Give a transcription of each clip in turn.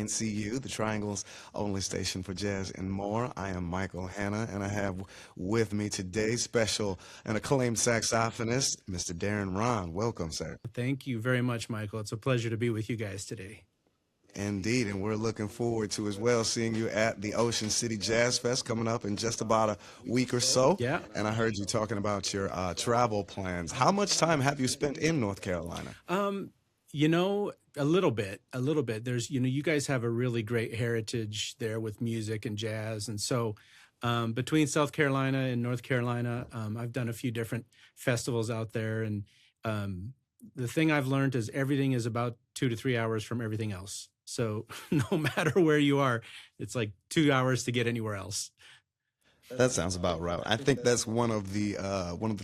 WNCU, the Triangle's only station for jazz and more. I am Myk'l Hanna, and I have with me today special and acclaimed saxophonist, Mr. Darren Rahn. Welcome, sir. Thank you very much, Michael. It's a pleasure to be with you guys today. Indeed, and we're looking forward to as well seeing you at the Ocean City Jazz Fest coming up in just about a week or so. Yeah. And I heard you talking about your travel plans. How much time have you spent in North Carolina? A little bit, a little bit. There's, you guys have a really great heritage there with music and jazz. And so between South Carolina and North Carolina, I've done a few different festivals out there. And the thing I've learned is everything is about 2 to 3 hours from everything else. So no matter where you are, it's like 2 hours to get anywhere else. That sounds about right. I think that's one of the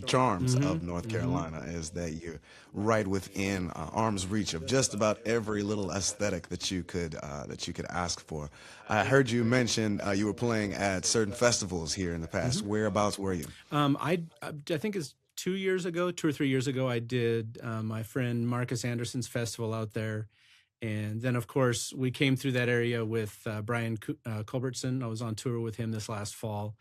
charms of North Mm-hmm. Carolina is that you're right within arm's reach of just about every little aesthetic that you could ask for. I heard you mention you were playing at certain festivals here in the past. Whereabouts were you? I think it's 2 or 3 years ago, I did my friend Marcus Anderson's festival out there. And then, of course, we came through that area with Brian Culbertson. I was on tour with him this last fall.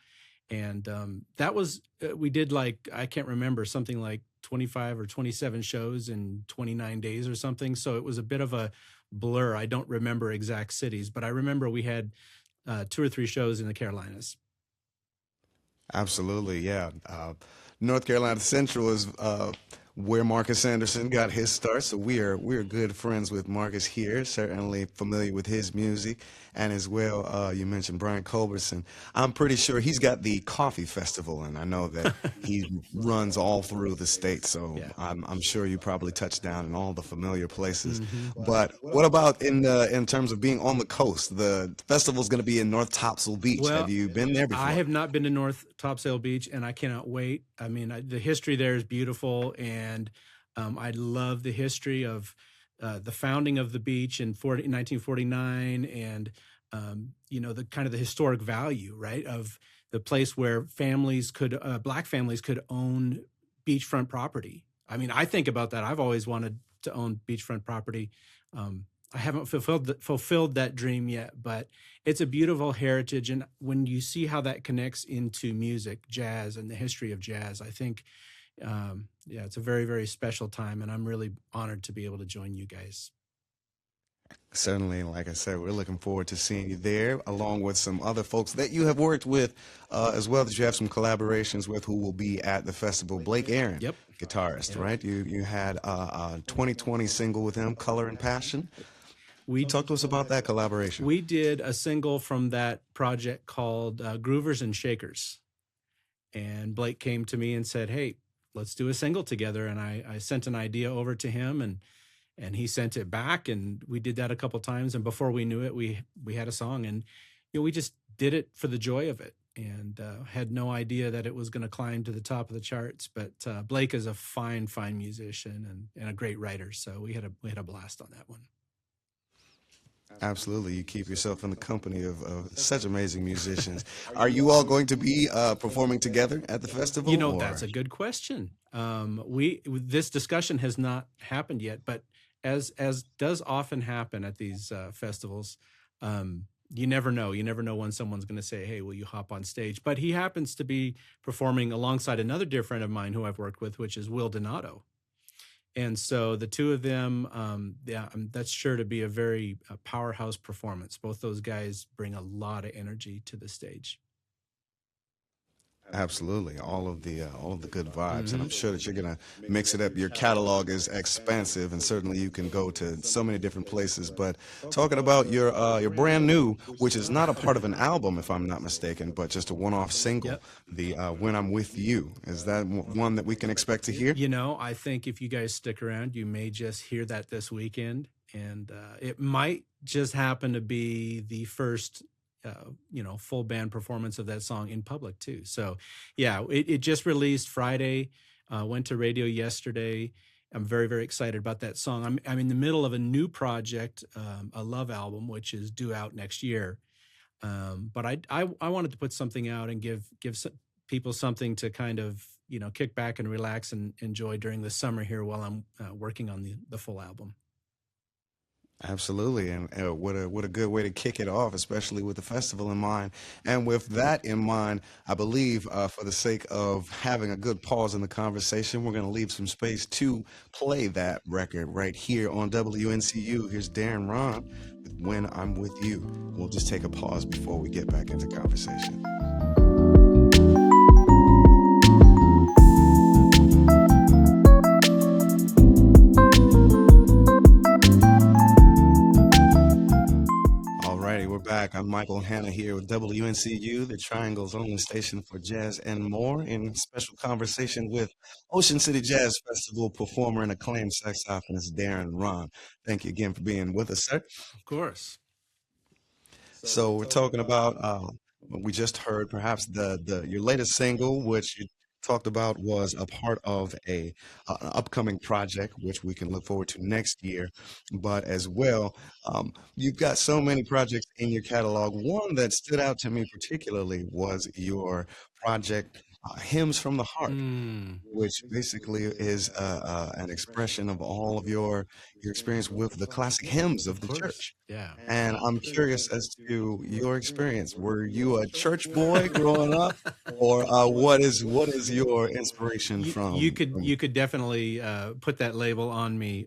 And that was, we did like, I can't remember, something like 25 or 27 shows in 29 days or something. So it was a bit of a blur. I don't remember exact cities, but I remember we had 2 or 3 shows in the Carolinas. Absolutely, yeah. North Carolina Central is where Marcus Anderson got his start, so we're good friends with Marcus here. Certainly familiar with his music, and as well, you mentioned Brian Culbertson. I'm pretty sure he's got the Coffee Festival, and I know that he runs all through the state. So Yeah. I'm sure you probably touched down in all the familiar places. Mm-hmm. But what about in terms of being on the coast? The festival's going to be in North Topsail Beach. Well, Have you been there before? I have not been to North Topsail Beach, and I cannot wait. I mean, the history there is beautiful, and I love the history of the founding of the beach in 1949, and the kind of the historic value, right, of the place where Black families could own beachfront property. I mean, I think about that. I've always wanted to own beachfront property. I haven't fulfilled that dream yet, but it's a beautiful heritage. And when you see how that connects into music, jazz, and the history of jazz, I think, it's a very, very special time. And I'm really honored to be able to join you guys. Certainly, like I said, we're looking forward to seeing you there, along with some other folks that you have worked with as well, that you have some collaborations with who will be at the festival. Blake Aaron, Yep. guitarist, Yep. right? You had a 2020 single with him, Color and Passion. Talk to us about that collaboration. We did a single from that project called Groovers and Shakers. And Blake came to me and said, "Hey, let's do a single together." And I sent an idea over to him, and he sent it back, and we did that a couple times. And before we knew it, we had a song, and we just did it for the joy of it, and had no idea that it was going to climb to the top of the charts. But Blake is a fine musician and a great writer, so we had a blast on that one. Absolutely. You keep yourself in the company of such amazing musicians. Are you all going to be performing together at the festival? Or? That's a good question. This discussion has not happened yet, but as does often happen at these festivals, you never know. You never know when someone's going to say, "Hey, will you hop on stage?" But he happens to be performing alongside another dear friend of mine who I've worked with, which is Will Donato. And so the two of them, that's sure to be a very powerhouse performance. Both those guys bring a lot of energy to the stage. Absolutely, all of the good vibes, and I'm sure that you're gonna mix it up. Your catalog is expansive, and certainly you can go to so many different places. But talking about your brand new, which is not a part of an album, if I'm not mistaken, but just a one-off single, Yep. the "When I'm With You," is that one that we can expect to hear? I think if you guys stick around, you may just hear that this weekend, and it might just happen to be the first full band performance of that song in public too. So yeah, it just released Friday, went to radio yesterday. I'm very, very excited about that song. I'm in the middle of a new project, a love album, which is due out next year. But I wanted to put something out and give people something to kind of, kick back and relax and enjoy during the summer here while I'm working on the full album. Absolutely, and what a good way to kick it off, especially with the festival in mind. And with that in mind, I believe for the sake of having a good pause in the conversation, we're going to leave some space to play that record right here on WNCU. Here's Darren Rahn with "When I'm With You." We'll just take a pause before we get back into conversation. Alrighty, we're back. I'm Myk'l Hanna here with WNCU, the Triangle's only station for jazz and more, in special conversation with Ocean City Jazz Festival performer and acclaimed saxophonist Darren Rahn. Thank you again for being with us, sir. Of course. So we're talking about what we just heard, perhaps the your latest single, which you talked about was a part of an upcoming project, which we can look forward to next year. But as well, you've got so many projects in your catalog. One that stood out to me particularly was your project, Hymns from the Heart, Mm, which basically is an expression of all of your experience with the classic hymns of of the course. church. Yeah. And I'm curious as to your experience. Were you a church boy growing up, or what is your inspiration You could definitely put that label on me.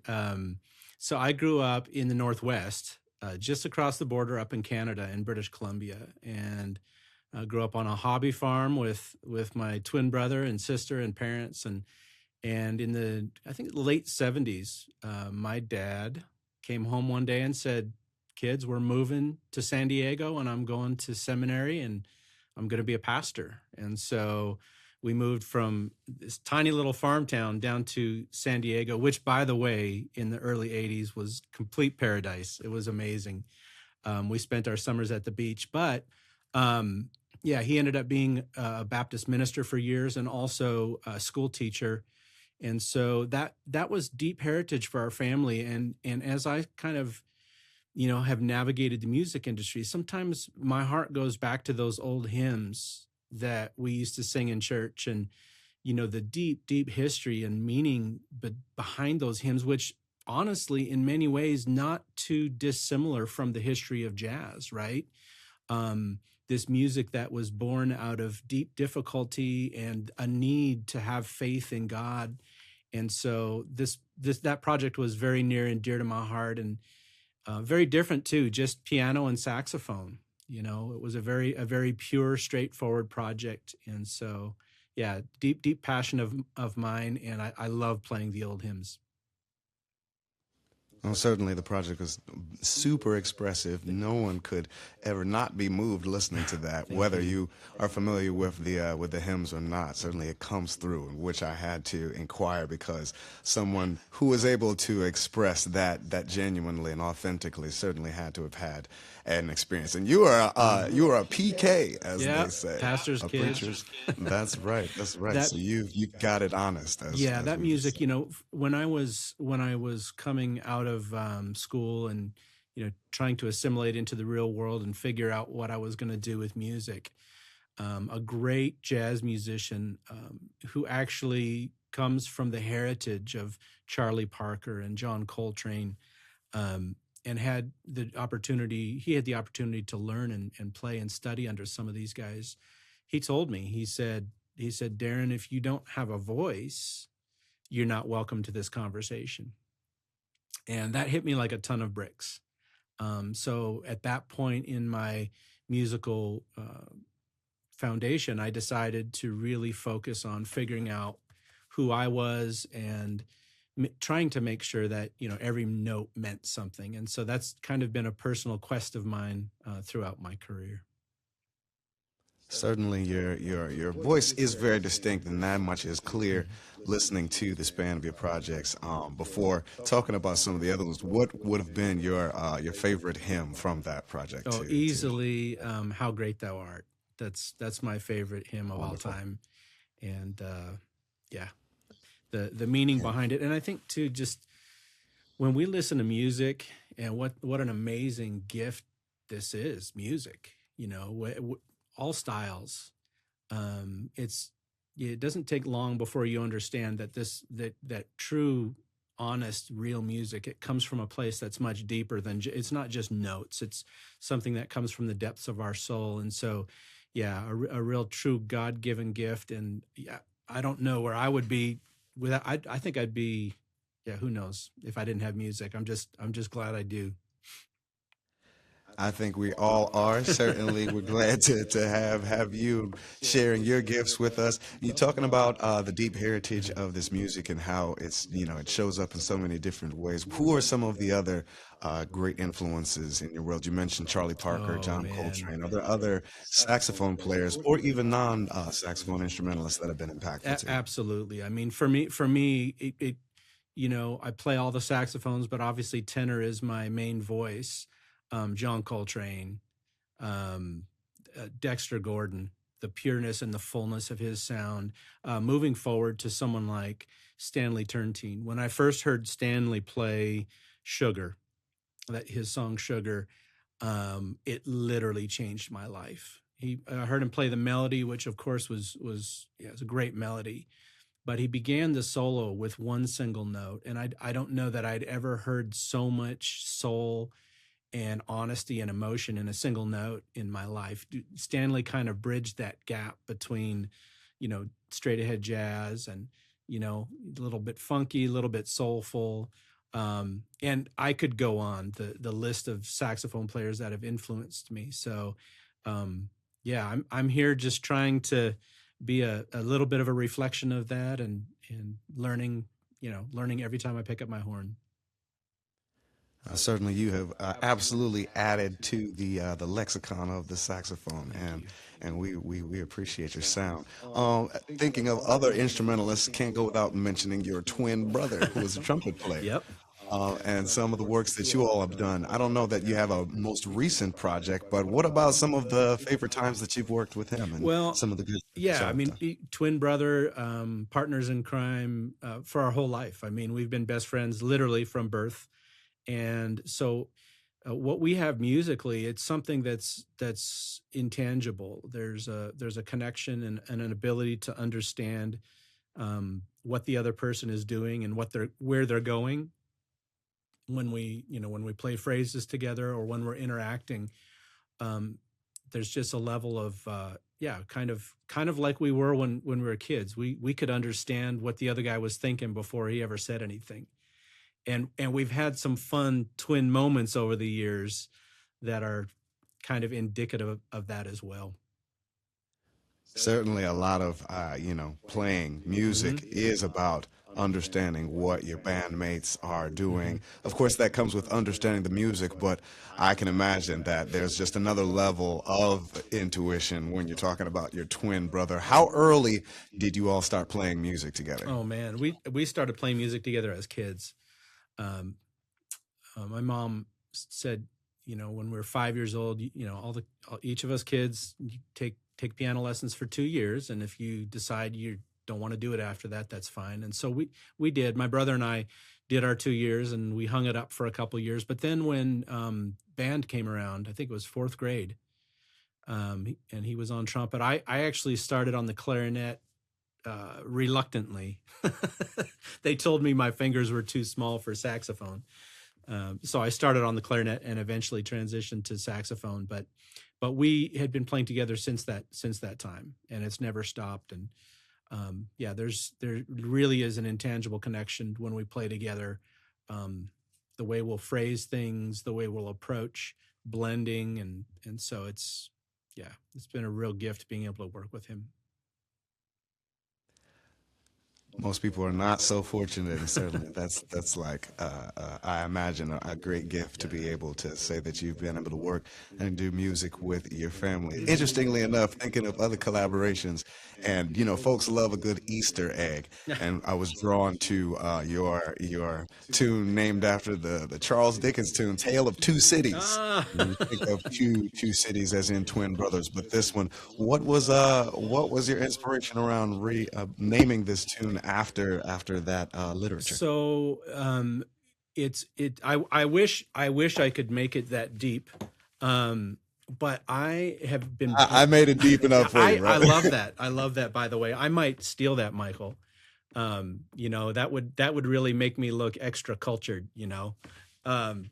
So I grew up in the Northwest, just across the border up in Canada in British Columbia, and grew up on a hobby farm with my twin brother and sister and parents, and in the I think late '70s, my dad came home one day and said, "Kids, we're moving to San Diego, and I'm going to seminary, and I'm going to be a pastor." And so we moved from this tiny little farm town down to San Diego, which, by the way, in the early '80s was complete paradise. It was amazing. We spent our summers at the beach, but um, yeah, he ended up being a Baptist minister for years and also a school teacher, and so that was deep heritage for our family. And as I kind of have navigated the music industry, sometimes my heart goes back to those old hymns that we used to sing in church, and the deep history and meaning behind those hymns, which honestly in many ways not too dissimilar from the history of jazz, right? um, this music that was born out of deep difficulty and a need to have faith in God. And so this that project was very near and dear to my heart, and very different too, just piano and saxophone. It was a very pure, straightforward project. And so, yeah, deep passion of mine, and I love playing the old hymns. Well, certainly the project was super expressive. No one could ever not be moved listening to that, Thank whether you. you are familiar with the hymns or not. Certainly it comes through, in which I had to inquire because someone who was able to express that genuinely and authentically certainly had to have had an experience. And you are a PK, as Yeah, they say, pastor's a kid. preacher's. That's right. That's right. That So you've got it honest, Yeah, as that we would music, say. when I was coming out of school and trying to assimilate into the real world and figure out what I was going to do with music, a great jazz musician who actually comes from the heritage of Charlie Parker and John Coltrane, um, and he had the opportunity to learn and play and study under some of these guys. He told me, he said, Darren, if you don't have a voice, you're not welcome to this conversation. And that hit me like a ton of bricks. So at that point in my musical foundation, I decided to really focus on figuring out who I was and trying to make sure that every note meant something. And so that's kind of been a personal quest of mine throughout my career. Certainly, your voice is very distinct, and that much is clear listening to the span of your projects. Before talking about some of the other ones, what would have been your favorite hymn from that project? Oh, To easily, "How Great Thou Art." That's my favorite hymn of all wonderful. time, and yeah, the meaning And behind it. And I think too, just when we listen to music, and what an amazing gift this is, music. All styles. It doesn't take long before you understand that that true honest, real music. It comes from a place that's much deeper than it's not just notes. It's something that comes from the depths of our soul. And so, yeah, a real true God-given gift. And yeah, I don't know where I would be without. I think I'd be, yeah, who knows if I didn't have music. I'm just glad I do. I think we all are. Certainly, we're glad to have you sharing your gifts with us. You're talking about the deep heritage of this music and how it's, it shows up in so many different ways. Who are some of the other great influences in your world? You mentioned Charlie Parker, Oh John man. Coltrane. Are there other saxophone players or even non-saxophone instrumentalists that have been impactful to you? Absolutely. I mean, for me, I play all the saxophones, but obviously tenor is my main voice. John Coltrane, um, Dexter Gordon, the pureness and the fullness of his sound. Moving forward to someone like Stanley Turrentine. When I first heard Stanley play Sugar, that his song Sugar, it literally changed my life. I heard him play the melody, which of course was yeah, it was a great melody, but he began the solo with one single note, and I don't know that I'd ever heard so much soul and honesty and emotion in a single note in my life. Stanley kind of bridged that gap between, straight ahead jazz and, a little bit funky, a little bit soulful. And I could go on the list of saxophone players that have influenced me. So, yeah, I'm here just trying to be a little bit of a reflection of that and learning, learning every time I pick up my horn. Certainly, you have absolutely added to the lexicon of the saxophone, Thank you. and we appreciate your sound. Thinking of other instrumentalists, can't go without mentioning your twin brother, who was a trumpet player, Yep. and some of the works that you all have done. I don't know that you have a most recent project, but what about some of the favorite times that you've worked with him and Well, some of the good that yeah, y'all I have mean, done? twin brother, partners in crime for our whole life. I mean, we've been best friends literally from birth, and so what we have musically, it's something that's intangible. There's a connection and an ability to understand what the other person is doing and where they're going when we play phrases together or when we're interacting. um, there's just a level of yeah, kind of like we were when we were kids. We could understand what the other guy was thinking before he ever said anything. And we've had some fun twin moments over the years that are kind of indicative of that as well. Certainly, a lot of playing music Hmm. is about understanding what your bandmates are doing. Of course, that comes with understanding the music, but I can imagine that there's just another level of intuition when you're talking about your twin brother. How early did you all start playing music together? Oh man, we started playing music together as kids. Um, my mom said, when we were 5 years old, each of us kids, you take piano lessons for 2 years, and if you decide you don't want to do it after that, that's fine. And so we did. My brother and I did our 2 years, and we hung it up for a couple years. But then when band came around, I think it was fourth grade, and he was on trumpet. I actually started on the clarinet reluctantly. They told me my fingers were too small for saxophone. So I started on the clarinet and eventually transitioned to saxophone. But we had been playing together since that time, and it's never stopped. And yeah, there really is an intangible connection when we play together. Um, the way we'll phrase things, the way we'll approach blending, and so it's been a real gift being able to work with him. Most people are not so fortunate, and certainly that's like I imagine a great gift to be able to say that you've been able to work and do music with your family. Interestingly enough, thinking of other collaborations, and folks love a good Easter egg, and I was drawn to your tune named after the Charles Dickens tune, "Tale of Two Cities." Ah. You think of two cities as in twin brothers, but this one, what was your inspiration around naming this tune after that literature? So I wish I could make it that deep. Um, but I have been I made it deep enough for I you, I right? love that. I love that, by the way. I might steal that, Michael. That would really make me look extra cultured. Um,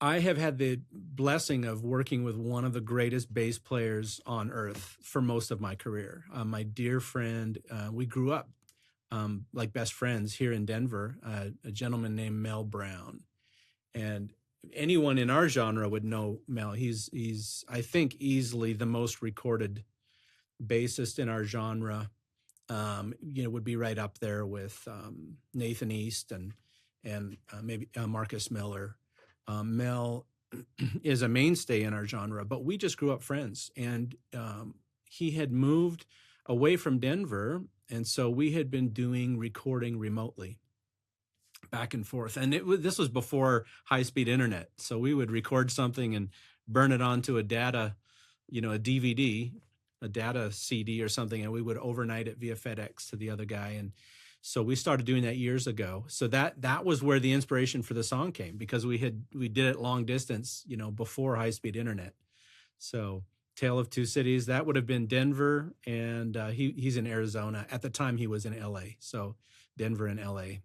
I have had the blessing of working with one of the greatest bass players on earth for most of my career. My dear friend, we grew up like best friends here in Denver, a gentleman named Mel Brown. And anyone in our genre would know Mel. He's I think easily the most recorded bassist in our genre. Would be right up there with Nathan East and maybe Marcus Miller. Mel is a mainstay in our genre, but we just grew up friends. And he had moved away from Denver, and so we had been doing recording remotely, back and forth. And this was before high-speed internet, so we would record something and burn it onto a DVD, a data CD or something, and we would overnight it via FedEx to the other guy. And so we started doing that years ago. So that was where the inspiration for the song came, because we did it long distance, before high-speed internet. So Tale of Two Cities, that would have been Denver, and he's in Arizona. At the time, he was in LA. So Denver and LA.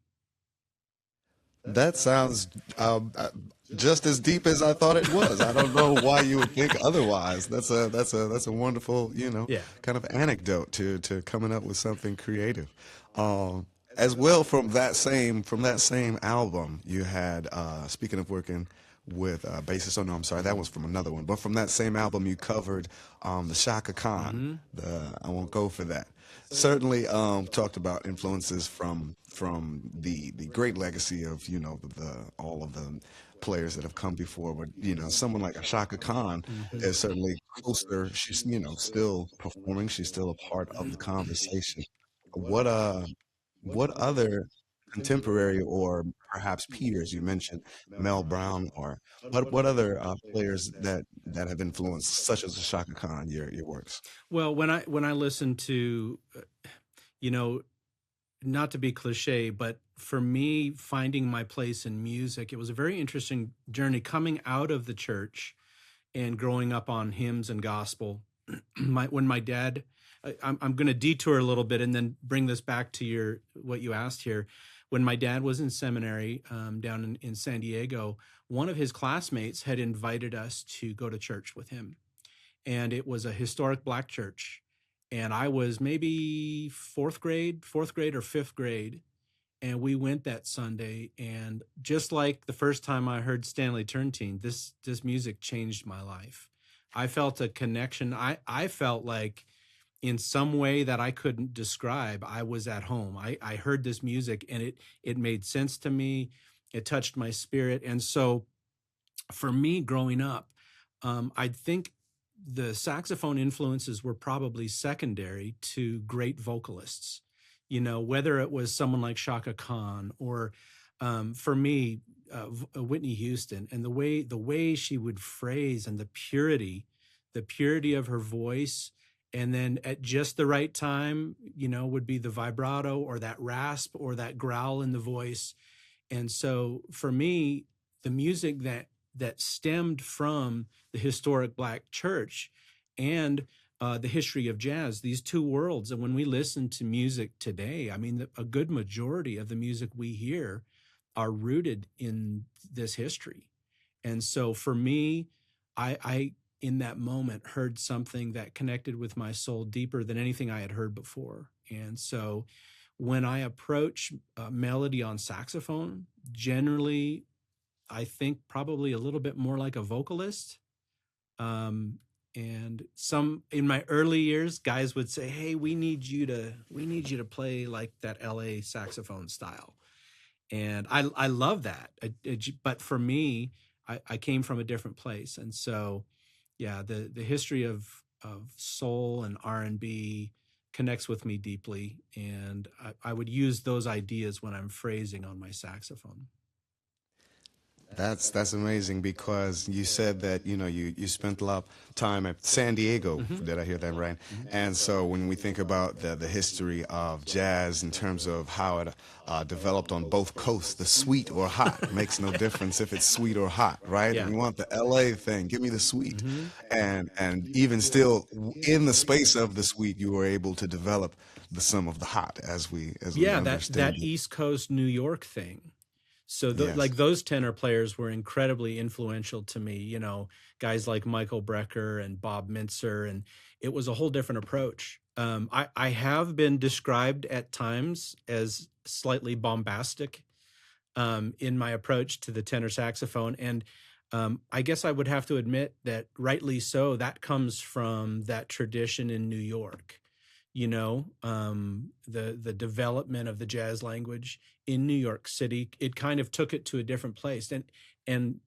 That sounds just as deep as I thought it was. I don't know why you would think otherwise. That's a wonderful, Yeah. kind of anecdote to coming up with something creative. As well, from that same album, you had speaking of working with bassist. Oh no, I'm sorry, that was from another one. But from that same album, you covered the Shaka Khan. Hmm. I won't go for that. Certainly talked about influences from the great legacy of the all of the players that have come before. But someone like a Shaka Khan Hmm. is certainly closer. She's still performing. She's still a part of the conversation. What what other contemporary or perhaps peers, you mentioned Mel Brown, or what other players that have influenced, such as Shaka Khan, your works? Well, when I listen to, you know, not to be cliche, but for me, finding my place in music, it was a very interesting journey coming out of the church and growing up on hymns and gospel. When my dad, I'm going to detour a little bit and then bring this back to what you asked here. When my dad was in seminary down in San Diego, one of his classmates had invited us to go to church with him, and it was a historic black church. And I was maybe fourth grade or fifth grade, and we went that Sunday. And just like the first time I heard Stanley Turrentine, this music changed my life. I felt a connection. I felt like, in some way that I couldn't describe, I was at home. I heard this music, and it made sense to me. It touched my spirit. And so for me growing up, I think the saxophone influences were probably secondary to great vocalists. Whether it was someone like Shaka Khan, or for me, Whitney Houston, and the way she would phrase, and the purity of her voice, and then at just the right time, would be the vibrato or that rasp or that growl in the voice. And so for me, the music that stemmed from the historic black church and the history of jazz, these two worlds. And when we listen to music today, I mean, a good majority of the music we hear are rooted in this history. And so for me, I in that moment heard something that connected with my soul deeper than anything I had heard before. And so when I approach melody on saxophone, generally, I think probably a little bit more like a vocalist. Um, and some in my early years, guys would say, "Hey, we need you to play like that LA saxophone style." And I love that. But for me, I came from a different place. And so, yeah, the history of soul and R&B connects with me deeply, and I would use those ideas when I'm phrasing on my saxophone. That's amazing because you said that you spent a lot of time at San Diego. Hmm. Did I hear that right? Hmm. And so when we think about the history of jazz in terms of how it developed on both coasts, the sweet or hot makes no difference if it's sweet or hot, right? Yeah. We want the LA thing. Give me the sweet, Hmm. and even still in the space of the sweet, you were able to develop the some of the hot as we Yeah, that understand it. East Coast New York thing. So Yes. like those tenor players were incredibly influential to me, guys like Michael Brecker and Bob Mintzer, and it was a whole different approach. I have been described at times as slightly bombastic in my approach to the tenor saxophone. And I guess I would have to admit that rightly so, that comes from that tradition in New York. The development of the jazz language in New York City, it kind of took it to a different place, and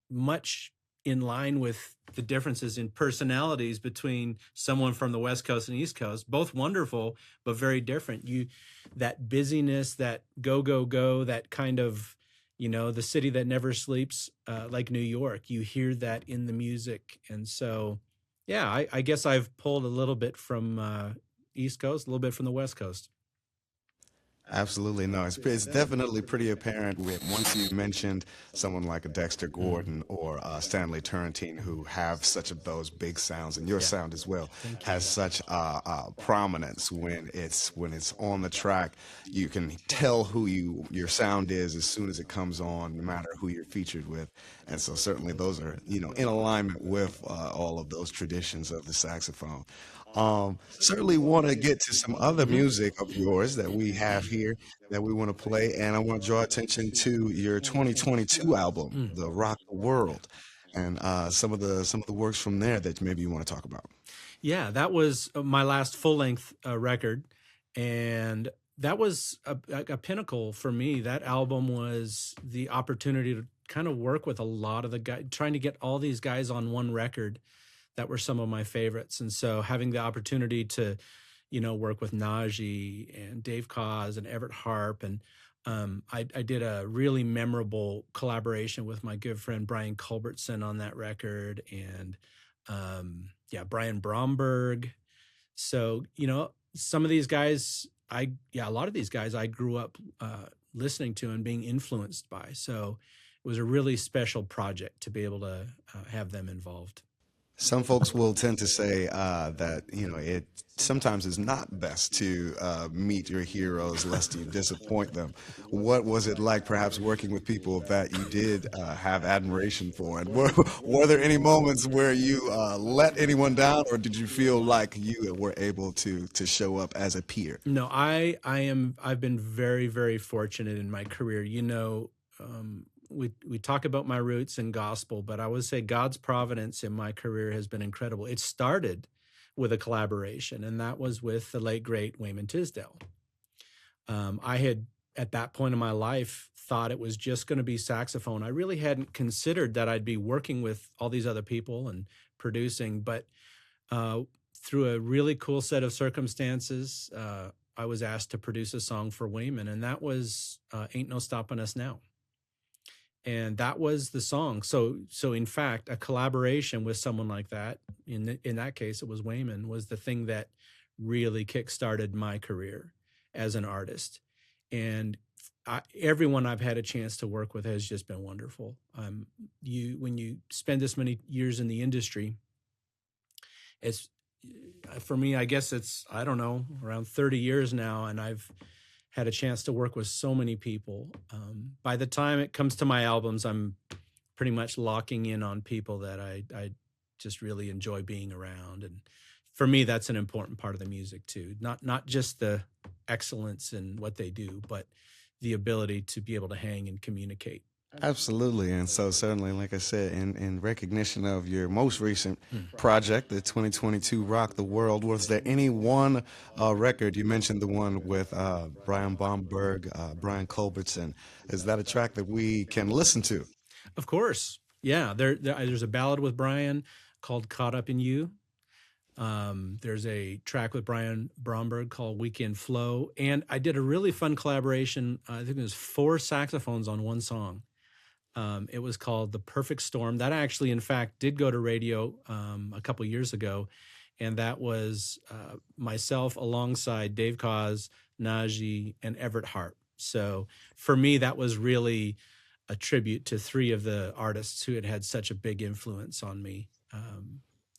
much in line with the differences in personalities between someone from the West Coast and East Coast, both wonderful but very different. That busyness, that go go go, that kind of the city that never sleeps, like New York. You hear that in the music, and so yeah, I guess I've pulled a little bit from East Coast, a little bit from the West Coast. Absolutely. No, it's definitely pretty apparent once you mentioned someone like a Dexter Mm, Gordon or Stanley Turrentine, who have such of those big sounds, and your yeah, sound as well thank has you. such prominence when it's on the track. You can tell who your sound is as soon as it comes on, no matter who you're featured with. And so certainly those are in alignment with all of those traditions of the saxophone. Certainly want to get to some other Hmm. music of yours that we have here that we want to play, and I want to draw attention to your 2022 album, Mm. "The Rock the World," and some of the works from there that maybe you want to talk about. Yeah, that was my last full length record, and that was a pinnacle for me. That album was the opportunity to kind of work with a lot of the guys, trying to get all these guys on one record that were some of my favorites. And so having the opportunity to, work with Najee and Dave Koz and Everett Harp, and I did a really memorable collaboration with my good friend Brian Culbertson on that record, and yeah, Brian Bromberg. So some of these guys, a lot of these guys I grew up listening to and being influenced by. So it was a really special project to be able to have them involved. Some folks will tend to say that it sometimes is not best to meet your heroes lest you disappoint them. What was it like, perhaps working with people that you did have admiration for, and were there any moments where you let anyone down, or did you feel like you were able to show up as a peer? No, I've been very, very fortunate in my career. We talk about my roots in gospel, but I would say God's providence in my career has been incredible. It started with a collaboration, and that was with the late great Wayman Tisdale. I had at that point in my life thought it was just going to be saxophone. I really hadn't considered that I'd be working with all these other people and producing, but uh, through a really cool set of circumstances, I was asked to produce a song for Wayman, and that was "Ain't No Stopping Us Now." And that was the song. So in fact, a collaboration with someone like that, in that case, it was Wayman, was the thing that really kickstarted my career as an artist. And everyone I've had a chance to work with has just been wonderful. When you spend this many years in the industry, it's for me, I guess it's, I don't know, around 30 years now, and I've had a chance to work with so many people. By the time it comes to my albums, I'm pretty much locking in on people that I just really enjoy being around. And for me, that's an important part of the music too. Not just the excellence in what they do, but the ability to be able to hang and communicate. Absolutely. And so certainly, like I said, in recognition of your most recent Mm. project, the 2022 Rock the World, was there any one record? You mentioned the one with Brian Bomberg, Brian Culbertson. Is that a track that we can listen to? Of course, yeah. There's a ballad with Brian called "Caught Up in You." There's a track with Brian Bromberg called Weekend Flow. And I did a really fun collaboration. I think there's four saxophones on one song. It was called The Perfect Storm. That actually, in fact, did go to radio a couple years ago. And that was myself alongside Dave Koz, Najee, and Everett Harp. So for me, that was really a tribute to three of the artists who had had such a big influence on me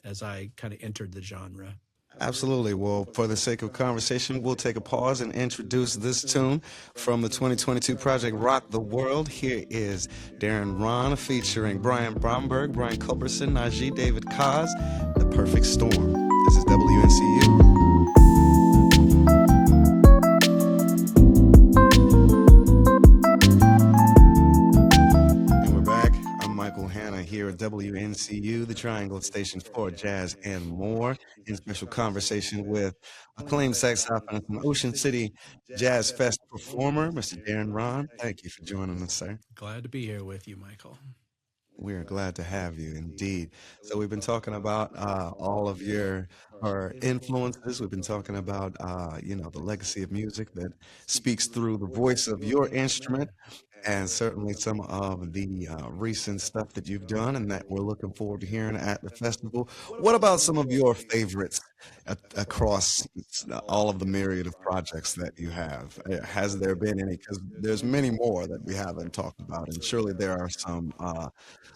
as I kind of entered the genre. Absolutely. Well, for the sake of conversation, we'll take a pause and introduce this tune from the 2022 project Rock the World. Here is Darren Rahn featuring Brian Bromberg, Brian Culberson, Najee David Koz, The Perfect Storm. This is WNCU. Myk'l Hanna here at WNCU, the Triangle Station for Jazz and More, in special conversation with acclaimed saxophonist and Ocean City Jazz Fest performer, Mr. Darren Rahn. Thank you for joining us, sir. Glad to be here with you, Michael. We're glad to have you, indeed. So we've been talking about all of your influences. We've been talking about, the legacy of music that speaks through the voice of your instrument, and certainly some of the recent stuff that you've done and that we're looking forward to hearing at the festival. What about some of your favorites across all of the myriad of projects that you have? Has there been any? Because there's many more that we haven't talked about, and surely there are some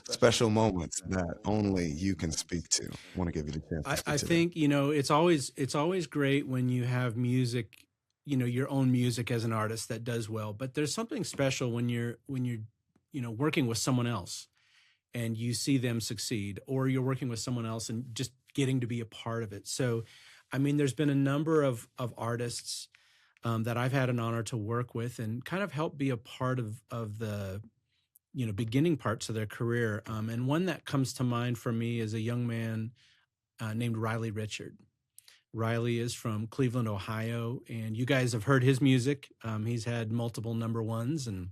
special moments that only you can speak to. I want to give you the chance to speak I to think, it's always great when you have music, your own music as an artist that does well, but there's something special when you're working with someone else and you see them succeed, or you're working with someone else and just getting to be a part of it. So, I mean, there's been a number of artists that I've had an honor to work with and kind of help be a part of the beginning parts of their career. And one that comes to mind for me is a young man named Riley Richard. Riley is from Cleveland, Ohio, and you guys have heard his music. He's had multiple number ones, and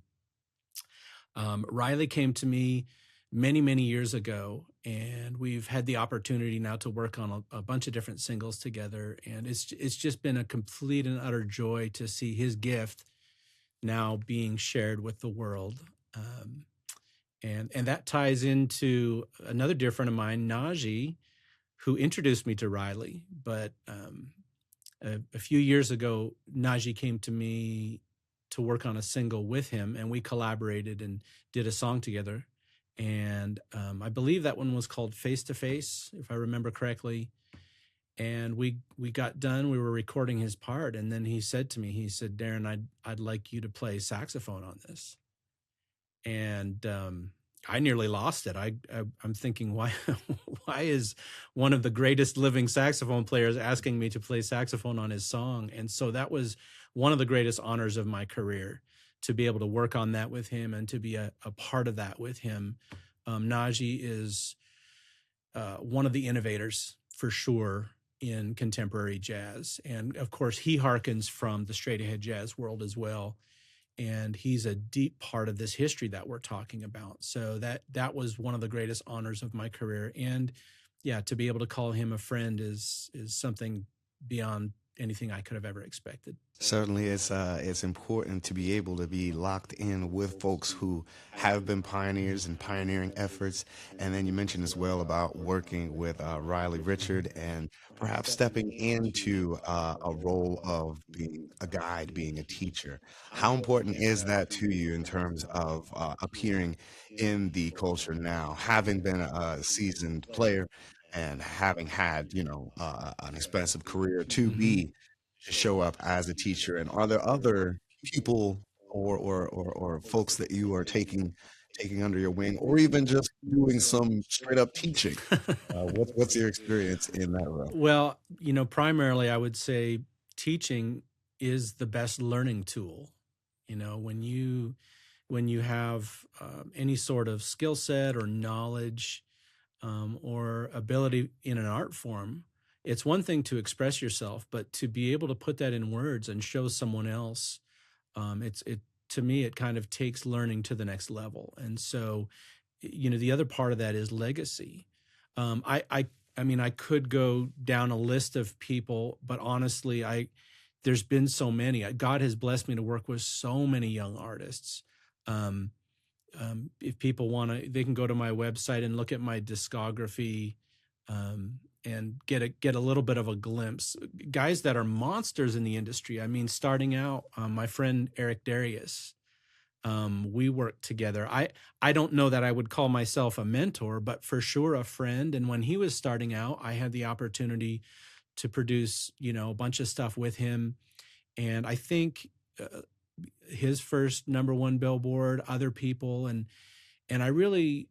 Riley came to me many, many years ago, and we've had the opportunity now to work on a bunch of different singles together, and it's just been a complete and utter joy to see his gift now being shared with the world. And that ties into another dear friend of mine, Najee, who introduced me to Riley. But a few years ago, Najee came to me to work on a single with him, and we collaborated and did a song together. And I believe that one was called Face to Face, if I remember correctly. And we got done. We were recording his part, and then he said to me, Darren, I'd like you to play saxophone on this. And I nearly lost it. I'm thinking, why is one of the greatest living saxophone players asking me to play saxophone on his song? And so that was one of the greatest honors of my career, to be able to work on that with him and to be a part of that with him. Najee is one of the innovators for sure in contemporary jazz. And of course, he harkens from the straight ahead jazz world as well. And he's a deep part of this history that we're talking about. So that was one of the greatest honors of my career. And yeah, to be able to call him a friend is something beyond anything I could have ever expected. Certainly, it's important to be able to be locked in with folks who have been pioneers in pioneering efforts. And then you mentioned as well about working with Riley Richard and perhaps stepping into a role of being a guide, being a teacher. How important is that to you in terms of appearing in the culture now, having been a seasoned player and having had, an expensive career to be to show up as a teacher? And are there other people or folks that you are taking under your wing, or even just doing some straight up teaching? What's your experience in that role? Well, primarily I would say teaching is the best learning tool. When you have any sort of skill set or knowledge or ability in an art form, it's one thing to express yourself, but to be able to put that in words and show someone else, to me, it kind of takes learning to the next level. And so, the other part of that is legacy. I mean, I could go down a list of people, but honestly, there's been so many. God has blessed me to work with so many young artists. if people want to, they can go to my website and look at my discography, and get a little bit of a glimpse. Guys that are monsters in the industry. I mean, starting out, my friend Eric Darius, we worked together. I don't know that I would call myself a mentor, but for sure a friend. And when he was starting out, I had the opportunity to produce, a bunch of stuff with him. And I think his first number one Billboard, other people, and I really,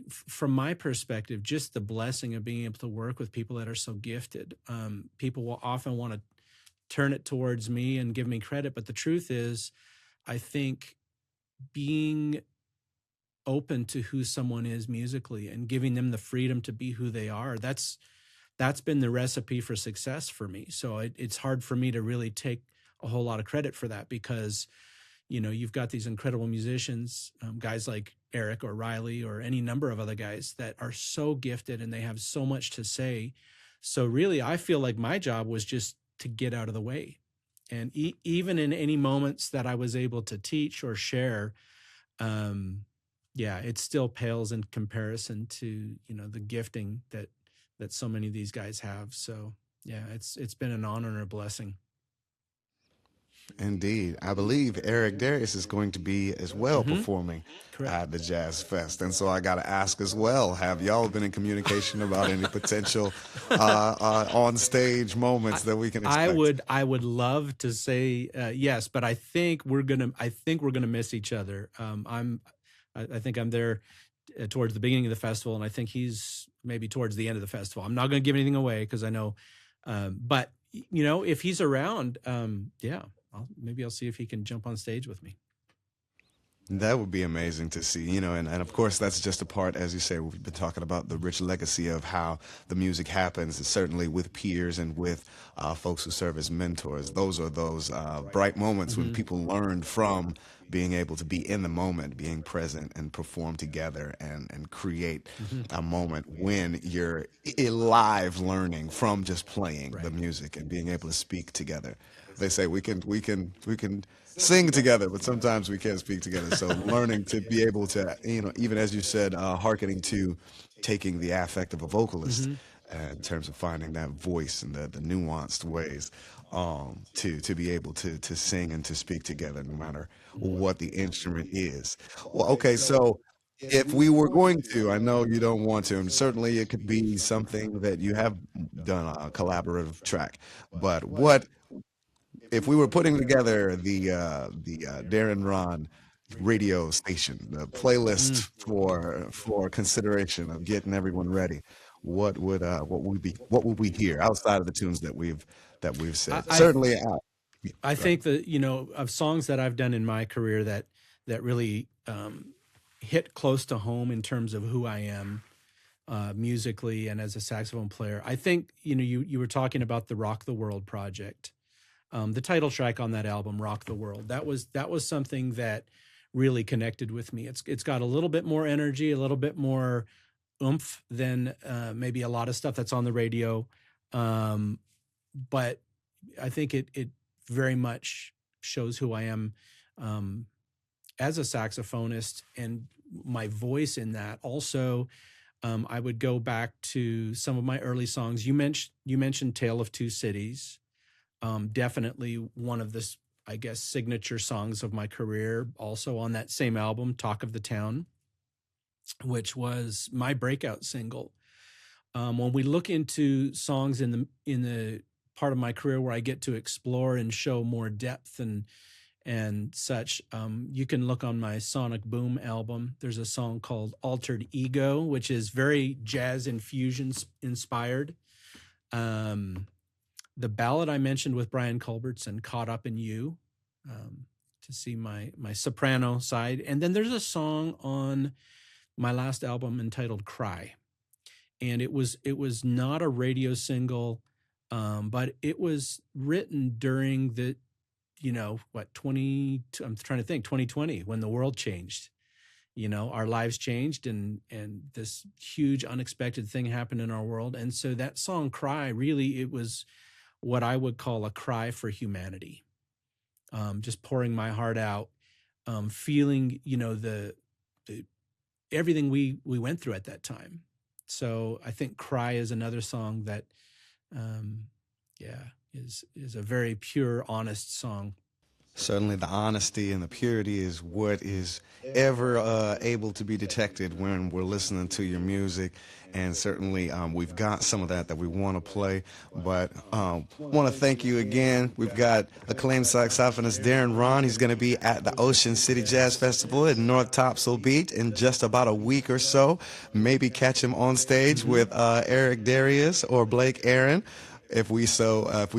from my perspective, just the blessing of being able to work with people that are so gifted. People will often want to turn it towards me and give me credit, but the truth is, I think being open to who someone is musically and giving them the freedom to be who they are, that's been the recipe for success for me. So it's hard for me to really take a whole lot of credit for that, because you've got these incredible musicians, guys like Eric or Riley or any number of other guys that are so gifted and they have so much to say. So really, I feel like my job was just to get out of the way. And even in any moments that I was able to teach or share, yeah, it still pales in comparison to, the gifting that so many of these guys have. So yeah, it's been an honor and a blessing. Indeed. I believe Eric Darius is going to be as well Hmm. performing Correct. at the Jazz Fest. And so I got to ask as well, have y'all been in communication about any potential on stage moments that we can expect? I would love to say yes, but I think we're gonna miss each other. I think I'm there towards the beginning of the festival, and I think he's maybe towards the end of the festival. I'm not going to give anything away because I know, but if he's around, yeah, maybe I'll see if he can jump on stage with me. That would be amazing to see, and of course that's just a part, as you say, we've been talking about the rich legacy of how the music happens, and certainly with peers and with folks who serve as mentors. Those are those bright moments when Hmm. people learned from being able to be in the moment, being present and perform together and create Hmm. a moment when you're live learning from just playing the Right. music and being able to speak together. They say we can sing together, but sometimes we can't speak together. So learning to be able to, even as you said, hearkening to taking the affect of a vocalist Hmm. in terms of finding that voice and the nuanced ways to be able to sing and to speak together, no matter what the instrument is. Well, okay, so if we were going to, I know you don't want to, and certainly it could be something that you have done a collaborative track, but what if we were putting together the Darren Rahn radio station, the Mm. playlist for consideration of getting everyone ready, what would we hear outside of the tunes that we've I, said? I Certainly, I right. think that of songs that I've done in my career that really hit close to home in terms of who I am musically and as a saxophone player. I think you were talking about the Rock the World project, the title track on that album, Rock the World. That was something that really connected with me. It's got a little bit more energy, a little bit more oomph than maybe a lot of stuff that's on the radio, um, but I think it very much shows who I am um, as a saxophonist and my voice in that. Also, I would go back to some of my early songs. You mentioned "Tale of Two Cities." Definitely one of the, I guess, signature songs of my career. Also on that same album, "Talk of the Town," which was my breakout single. When we look into songs in the part of my career where I get to explore and show more depth and such, you can look on my Sonic Boom album. There's a song called "Altered Ego," which is very jazz infusion inspired. Um, the ballad I mentioned with Brian Culbertson, "Caught Up in You," um, to see my soprano side, and then there's a song on my last album entitled "Cry," and it was not a radio single, but it was written during the what 20 I'm trying to think 2020 when the world changed. Our lives changed, and this huge unexpected thing happened in our world, and so that song "Cry," really, it was what I would call a cry for humanity. Just pouring my heart out, feeling the everything we went through at that time. So I think "Cry" is another song that, um, yeah, is a very pure, honest song. Certainly, the honesty and the purity is what is ever able to be detected when we're listening to your music. And certainly, we've got some of that we want to play. But want to thank you again. We've got acclaimed saxophonist Darren Rahn. He's going to be at the Ocean City Jazz Festival in North Topsail Beach in just about a week or so. Maybe catch him on stage with Eric Darius or Blake Aaron, if we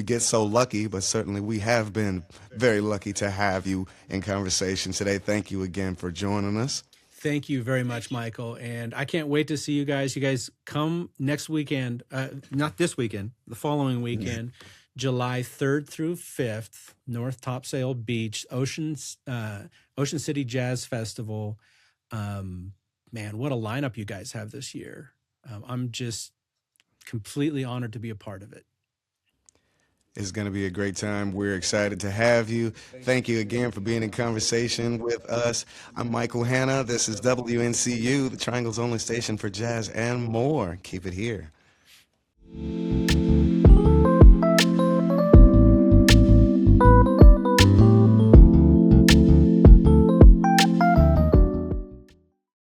get so lucky. But certainly we have been very lucky to have you in conversation today. Thank you again for joining us. Thank you very much, Michael. And I can't wait to see you guys. You guys come next weekend, not this weekend, the following weekend, July 3rd through 5th, North Topsail Beach, Ocean City Jazz Festival. Man, what a lineup you guys have this year. I'm just completely honored to be a part of it. It's going to be a great time. We're excited to have you. Thank you again for being in conversation with us. I'm Myk'l Hanna. This is WNCU, the Triangle's only station for jazz and more. Keep it here.